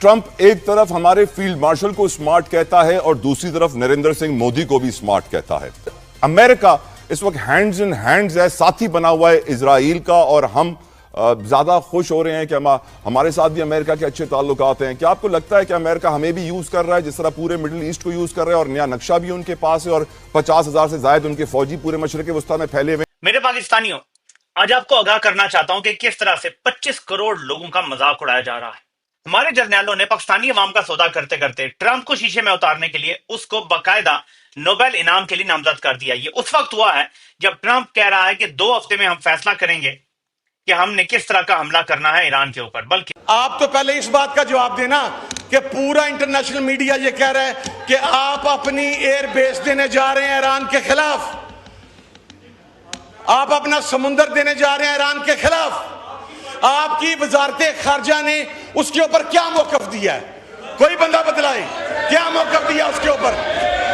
Trump एक तरफ हमारे फील्ड मार्शल को स्मार्ट कहता है और दूसरी तरफ नरेंद्र सिंह मोदी को भी स्मार्ट कहता है। अमेरिका इस वक्त हैंड्स इन हैंड्स है, साथी बना हुआ है इजराइल का, और हम ज्यादा खुश हो रहे हैं कि हमारे साथ भी अमेरिका के अच्छे ताल्लुकात हैं। क्या आपको लगता है कि अमेरिका हमें भी यूज कर रहा है जिस तरह पूरे मिडिल ईस्ट को यूज कर रहा है, और नया नक्शा भी उनके पास है और 50,000 से ज्यादा उनके फौजी पूरे मशरक़ वस्ता में फैले हुए? मेरे पाकिस्तानियों, आज आपको आगाह करना चाहता हूं कि किस तरह से 25 करोड़ लोगों का मजाक उड़ाया जा रहा है। हमारे जर्नैलों ने पाकिस्तानी अवाम का सौदा करते करते ट्रंप को शीशे में उतारने के लिए उसको बाकायदा नोबेल इनाम के लिए नामजद कर दिया। ये उस वक्त हुआ है जब ट्रंप कह रहा है कि 2 हफ्ते में हम फैसला करेंगे कि हमने किस तरह का हमला करना है ईरान के ऊपर। बल्कि आप तो पहले इस बात का जवाब देना कि पूरा इंटरनेशनल मीडिया ये कह रहा है कि आप अपनी एयर बेस देने जा रहे हैं ईरान के खिलाफ, आप अपना समुंदर देने जा रहे हैं ईरान के खिलाफ। आपकी वजारत खारजा ने उसके ऊपर क्या मौकफ दिया है? कोई बंदा बतलाए क्या मौकफ दिया उसके ऊपर?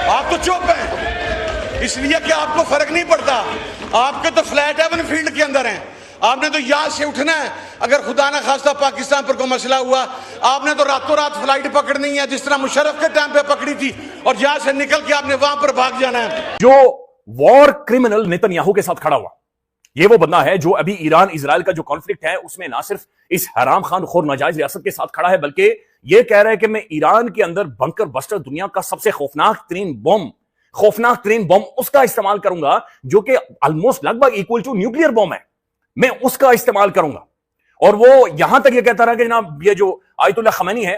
आप तो चुप हैं इसलिए कि आपको फर्क नहीं पड़ता। आपके तो फ्लैट हेवन फील्ड के अंदर हैं। आपने तो यहां से उठना है, अगर खुदा ना खास्ता पाकिस्तान पर कोई मसला हुआ, आपने तो रातों रात फ्लाइट पकड़नी है जिस तरह मुशर्रफ के टाइम पे पकड़ी थी, और यहां से निकल के आपने वहां पर भाग जाना है। जो वॉर क्रिमिनल नेतन्याहू के साथ खड़ा हुआ, ये वो बंदा है जो अभी ईरान इजराइल का जो कॉन्फ्लिक्ट है उसमें ना सिर्फ इस हराम खान खोर नाजायज रियासत के साथ खड़ा है, बल्कि ये कह रहा है कि मैं ईरान के अंदर बंकर बस्टर, दुनिया का सबसे खौफनाक तरीन बम उसका इस्तेमाल करूंगा जो कि ऑलमोस्ट लगभग इक्वल टू न्यूक्लियर बम है, मैं उसका इस्तेमाल करूंगा। और वो यहां तक ये कहता रहा कि जनाब ये जो आयतुल्लाह खमैनी है,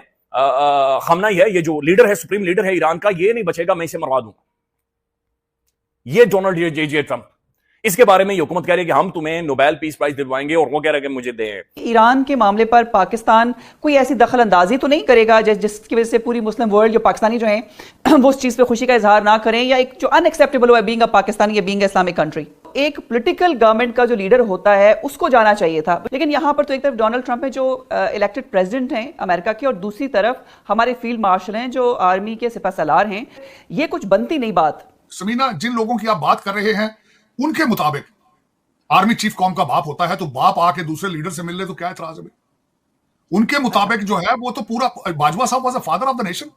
खमनाई है, ये जो लीडर है, सुप्रीम लीडर है ईरान का, ये नहीं बचेगा, मैं इसे मरवा दूंगा। ये डोनाल्ड जे ट्रंप इसके बारे में हुकूमत कह रही है कि हम तुम्हें नोबेल पीस प्राइज दिलवाएंगे, और वो कह रहे हैं कि मुझे दें। ईरान के मामले पर पाकिस्तान कोई ऐसी दखल अंदाजी तो नहीं करेगा जिसकी वजह से पूरी मुस्लिम वर्ल्ड, जो पाकिस्तानी जो हैं वो उस चीज पे खुशी का इजहार ना करें, या एक जो अनएक्सेप्टेबल हुआ बीइंग अ पाकिस्तानी या बीइंग इस्लामिक कंट्री। एक पॉलिटिकल गवर्नमेंट का जो लीडर होता है उसको जाना चाहिए था, लेकिन यहां पर तो एक तरफ डोनाल्ड ट्रंप है जो इलेक्टेड प्रेसिडेंट हैं अमेरिका के, और दूसरी तरफ हमारे फील्ड मार्शल हैं जो आर्मी के सिपह सलार हैं। ये कुछ बनती नहीं बात। समीना, जिन लोगों की आप बात कर रहे हैं उनके मुताबिक आर्मी चीफ कौम का बाप होता है, तो बाप आके दूसरे लीडर से मिल ले तो क्या एतराज है? उनके मुताबिक जो है वो तो पूरा, बाजवा साहब was the father of the nation,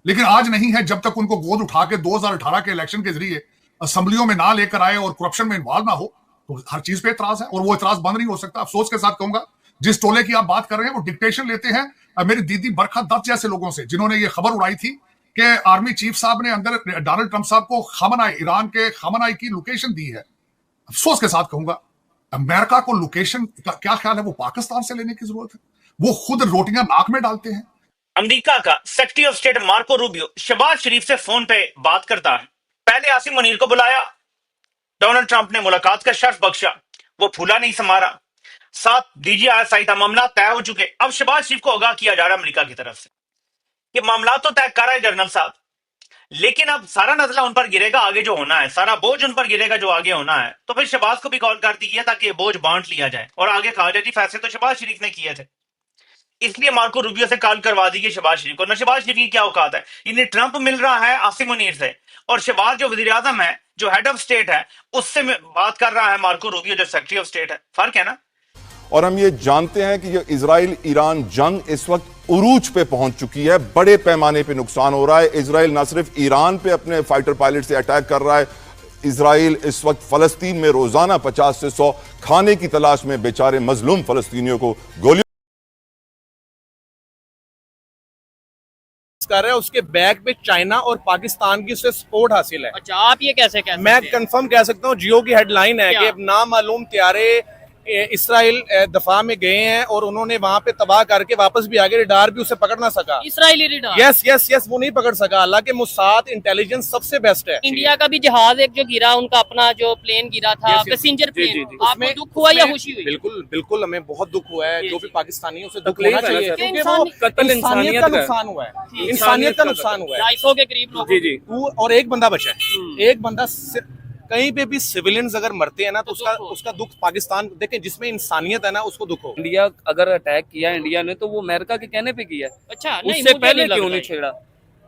लेकिन आज नहीं है जब तक उनको गोद उठा के 2018 के इलेक्शन के जरिए असेंबलियों में ना लेकर आए और करप्शन में इन्वॉल्व ना हो, तो हर चीज पे एतराज है, और वो एतराज बंद नहीं हो सकता। अफसोस के साथ कहूंगा, जिस टोले की आप बात कर रहे हैं वो डिक्टेशन लेते हैं मेरी दीदी बरखा दत्त जैसे लोगों से, जिन्होंने ये खबर उड़ाई थी कि आर्मी चीफ साहब ने अंदर डोनाल्ड ट्रंप साहब को खमनाई, ईरान के खमनाई की लोकेशन दी है। अफसोस के साथ कहूंगा, अमेरिका को लोकेशन का क्या ख्याल है वो पाकिस्तान से लेने की जरूरत है? वो खुद रोटियां नाक में डालते हैं। अमेरिका का secretary of state Marco Rubio Shahbaz Sharif से फोन पे बात करता है। पहले आसिम मुनीर को बुलाया, डोनाल्ड ट्रंप ने मुलाकात का शर्फ बख्शा, वो फूला नहीं समारा, साथ DGI था, मामला तय हो चुके। अब शहबाज शरीफ को आगाह किया जा रहा है अमेरिका की तरफ से कि मामला तो तय कर रहा है जनरल साहब, लेकिन अब सारा नजला उन पर गिरेगा, आगे जो होना है सारा बोझ उन पर गिरेगा जो आगे होना है। तो फिर शहबाज को भी कॉल कर दी है ताकि बोझ बांट लिया जाए और आगे कहा जाए जी फैसले तो शहबाज शरीफ ने किए थे, इसलिए मार्को रूबियो से कॉल करवा दी गई शहबाज शरीफ को। न शहबाज शरीफ की क्या औकात है, इन्हें ट्रंप मिल रहा है आसिम मुनीर से, और शहबाज जो वजीर आजम है, जो हेड ऑफ स्टेट है, उससे बात कर रहा है मार्को रूबियो जो सेक्रेटरी ऑफ स्टेट है। फर्क है ना। और हम ये जानते हैं कि ये इजराइल ईरान जंग इस वक्त उरूज पे पहुंच चुकी है, बड़े पैमाने पे नुकसान हो रहा है। इजराइल न सिर्फ ईरान पे अपने फाइटर पायलट से अटैक कर रहा है, इजराइल इस वक्त फलस्तीन में रोजाना 50 से 100 खाने की तलाश में बेचारे मजलूम फलस्तीनियों को गोली कर रहा है। उसके बैक पे चाइना और पाकिस्तान की उससे सपोर्ट हासिल है। अच्छा, आप ये कैसे कह सकते हैं? मैं कंफर्म कह सकता हूँ, जियो की हेडलाइन है कि नामालूम त्यारे इसराइल दफा में गए हैं और उन्होंने वहां पे तबाह करके वापस भी आ गए। रडार भी उसे पकड़ ना सका, इसराइली रडार। यस वो नहीं पकड़ सका। हालांकि मुसाद इंटेलिजेंस सबसे बेस्ट है। इंडिया का भी जहाज एक जो गिरा, उनका अपना जो प्लेन गिरा था, पैसेंजर प्लेन, आपको दुख हुआ या खुशी हुई? बिल्कुल हमें बहुत दुख हुआ है। जो भी पाकिस्तानी उसे दुख होना चाहिए, क्योंकि वो इंसानियत का नुकसान हुआ है, इंसानियत का नुकसान हुआ है। 250 के करीब लोग, और एक बंदा बचा है, एक बंदा। कहीं पे भी सिविलियंस अगर मरते हैं ना तो उसका दुख पाकिस्तान, देखें जिसमें इंसानियत है ना उसको दुख हो। इंडिया अगर अटैक किया इंडिया ने तो वो अमेरिका के कहने पे किया। अच्छा, उससे पहले क्यों नहीं छेड़ा?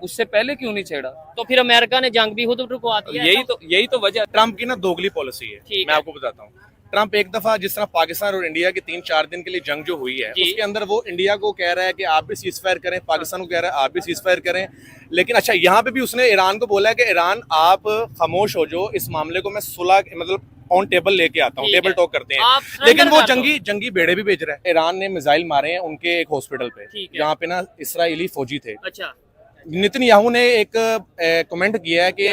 उससे पहले क्यों नहीं छेड़ा? तो फिर अमेरिका ने जंग भी खुद रुकवा दिया। यही तो वजह। ट्रंप की ना दोगली पॉलिसी है, मैं आपको बताता हूँ। ट्रंप एक दफा जिस तरह पाकिस्तान और इंडिया की 3-4 दिन के लिए जंग जो हुई है उसके अंदर वो इंडिया को कह रहा है कि आप भी सीज फायर करें, पाकिस्तान को कह रहा है आप भी सीज फायर करें, लेकिन अच्छा यहाँ पे भी उसने ईरान को बोला है कि ईरान आप खामोश हो जो, इस मामले को मैं सुलह मतलब ऑन टेबल लेके आता हूँ, टेबल टॉक करते हैं, लेकिन वो जंगी बेड़े भी भेज रहा है। ईरान ने मिसाइल मारे हैं उनके एक हॉस्पिटल पे जहाँ पे ना इसराइली फौजी थे। अच्छा, नेतन्याहू ने एक कमेंट किया है कि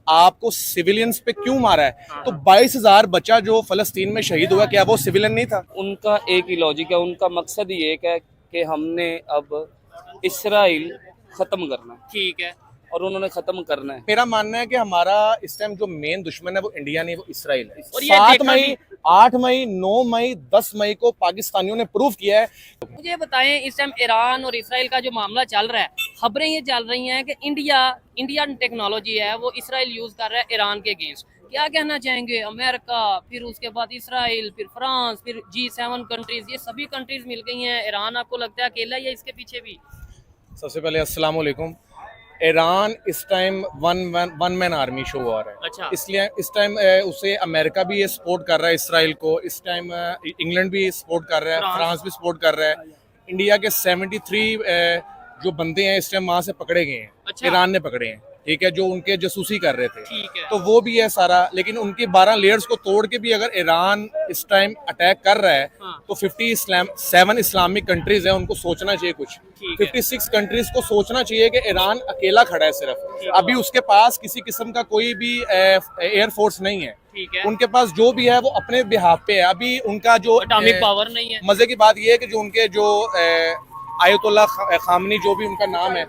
आपको सिविलियंस पे क्यों मारा है, तो 22,000 बच्चा जो फलस्तीन में शहीद हुआ क्या वो सिविलियन नहीं था? उनका एक ही लॉजिक है, उनका मकसद ही एक है कि हमने अब इसराइल खत्म करना है। ठीक है, और उन्होंने खत्म करना है। मेरा मानना है कि हमारा इस टाइम जो मेन दुश्मन है वो इंडिया नहीं, वो इसराइल है। और ये 7 मई, 8 मई, 9 मई, 10 मई को पाकिस्तानियों ने प्रूव किया है। मुझे बताएं इस टाइम ईरान और इसराइल का जो मामला चल रहा है, खबरें ये चल रही हैं कि इंडियन टेक्नोलॉजी है वो इसराइल यूज कर रहा है ईरान के अगेंस्ट। क्या कहना चाहेंगे? अमेरिका, फिर उसके बाद इसराइल, फिर फ्रांस, फिर G7 कंट्रीज, ये सभी कंट्रीज मिल गई हैं। ईरान आपको लगता है अकेला ही है इसके पीछे भी? सबसे पहले अस्सलाम वालेकुम। ईरान इस time one man army show आ रहा है। अच्छा। इसलिए इस टाइम उसे अमेरिका भी ये सपोर्ट कर रहा है इसराइल को, इस टाइम इंग्लैंड भी सपोर्ट कर रहा है, फ्रांस भी सपोर्ट कर रहा है। इंडिया के 73 जो बंदे हैं इस टाइम वहां से पकड़े गए हैं। अच्छा। ईरान ने पकड़े हैं, ठीक है, जो उनके जासूसी कर रहे थे। ठीक है। तो वो भी है सारा, लेकिन उनकी 12 लेयर्स को तोड़ के भी अगर ईरान इस टाइम अटैक कर रहा है तो 57 इस्लामिक कंट्रीज है, उनको सोचना चाहिए कुछ। 56 कंट्रीज को सोचना चाहिए कि ईरान अकेला खड़ा है सिर्फ, अभी उसके पास किसी किस्म का कोई भी एयरफोर्स नहीं है। ठीक है। उनके पास जो भी है वो अपने बिहाफ पे है। अभी उनका जो एटॉमिक पावर नहीं है। मजे की बात यह है कि जो उनके जो आयतुल्ला खामनी जो भी उनका नाम है,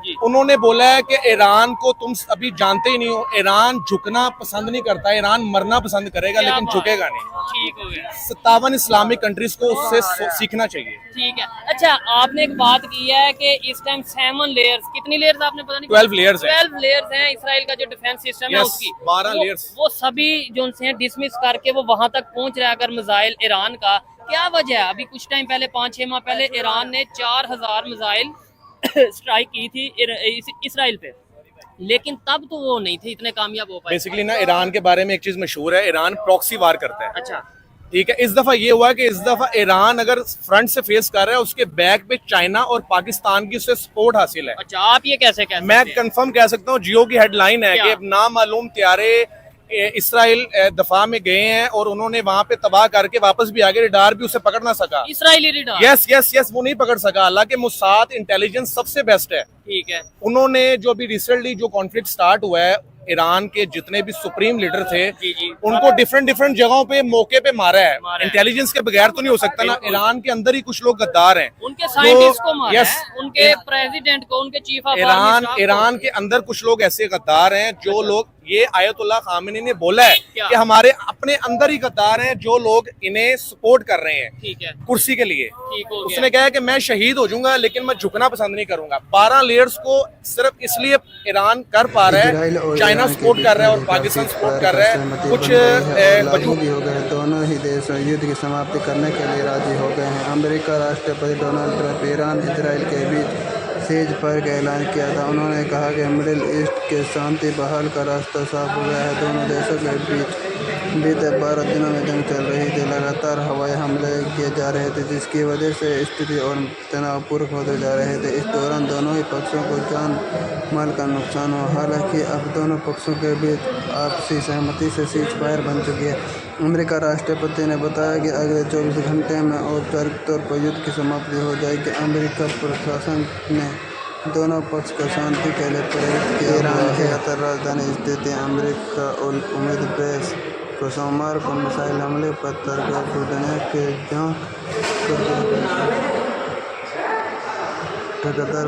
जी। उन्होंने बोला है कि ईरान को तुम अभी जानते ही नहीं हो, ईरान झुकना पसंद नहीं करता, ईरान मरना पसंद करेगा लेकिन झुकेगा नहीं। ठीक हो गया। 57 इस्लामिक कंट्रीज को उससे सीखना चाहिए। ठीक है। अच्छा, आपने एक बात की है कि इस टाइम 7 लेयर्स, कितनी लेयर्स आपने पता नहीं? 12 लेयर्स है। 12 लेयर्स हैं इसराइल का जो डिफेंस सिस्टम है उसकी। 12 लेयर्स। वो सभी जो उनसे डिसमिस करके वो वहां तक पहुंच रहा है। अगर मिसाइल ईरान का क्या वजह है? अभी कुछ टाइम पहले 5-6 माह पहले ईरान ने 4000 मिसाइल स्ट्राइक की थी इसराइल पे, लेकिन तब तो वो नहीं थे इतने कामयाब हो पाए। बेसिकली ना ईरान के बारे में एक चीज मशहूर है, ईरान प्रॉक्सी वार करता है। अच्छा। ठीक है, इस दफा ये हुआ कि इस दफा ईरान अगर फ्रंट से फेस कर रहा है, उसके बैक पे चाइना और पाकिस्तान की उससे सपोर्ट हासिल है। अच्छा, आप ये कैसे कह सकते हैं? मैं कंफर्म कह सकता हूँ, जियो की हेडलाइन है कि नामालूम त्यारे इसराइल दफा में गए हैं और उन्होंने वहां पे तबाह करके वापस भी आगे, रडार भी उसे पकड़ ना सका। Israeli radar? यस, वो नहीं पकड़ सका। हालांकि मुसाद इंटेलिजेंस सबसे बेस्ट है। ठीक है। उन्होंने जो भी रिसेंटली जो कॉन्फ्लिक्ट स्टार्ट हुआ है, ईरान के जितने भी सुप्रीम लीडर थे उनको डिफरेंट जगहों पे मौके पे मारा है। इंटेलिजेंस के बगैर तो नहीं हो सकता ना। ईरान के अंदर ही कुछ लोग गद्दार हैं, उनके साइंटिस्ट को मारा है, उनके प्रेसिडेंट को, उनके चीफ ऑफ आर्मी। ईरान के अंदर कुछ लोग ऐसे गद्दार हैं जो लोग, ये आयतुल्ला खामेनी ने बोला है कि हमारे अपने अंदर ही गद्दार हैं जो लोग इन्हें सपोर्ट कर रहे हैं। ठीक है। कुर्सी के लिए। ठीक हो गया। उसने कहा है कि मैं शहीद हो जाऊंगा लेकिन मैं झुकना पसंद नहीं करूंगा। 12 लेयर्स को सिर्फ इसलिए ईरान कर पा रहा है, चाइना सपोर्ट कर रहा है और पाकिस्तान सपोर्ट कर रहा है। कुछ हो गए, दोनों ही देश युद्ध की समाप्ति करने के लिए राजी हो गए हैं। अमेरिका राष्ट्रपति डोनाल्ड ट्रंप ईरान इसराइल के बीच सीज फायर का ऐलान किया था। उन्होंने कहा कि मिडिल ईस्ट के शांति बहाल का रास्ता साफ हो गया है। दोनों देशों के बीच बीते 12 दिनों में जंग चल रही थी। लगातार हवाई हमले किए जा रहे थे जिसकी वजह से स्थिति और तनावपूर्ण होते जा रहे थे। इस दौरान दोनों ही पक्षों को जान माल का नुकसान हुआ। हालांकि अब दोनों पक्षों के बीच आपसी सहमति से सीज फायर बन चुकी है। अमेरिका राष्ट्रपति ने बताया कि अगले 24 घंटे में औपचारिक तौर पर युद्ध की समाप्ति हो जाएगी। अमेरिका प्रशासन ने दोनों पक्ष को शांति के लिए प्रेरित किया। ईरान की खतर राजधानी स्थित अमेरिका उम्मीद प्रेस को सोमवार को मिसाइल हमले पर दुनिया के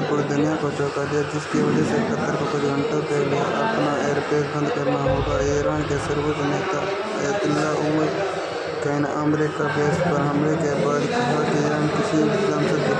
पूरी दुनिया को चौंका दिया, जिसकी वजह से कतर को कुछ घंटों के लिए अपना एयरबेस बंद करना होगा। ईरान के सर्वोच्च नेता अयतुल्ला खामेनी ने अमेरिका बेस पर हमले के बाद कहा कि ईरान किसी भी संसद के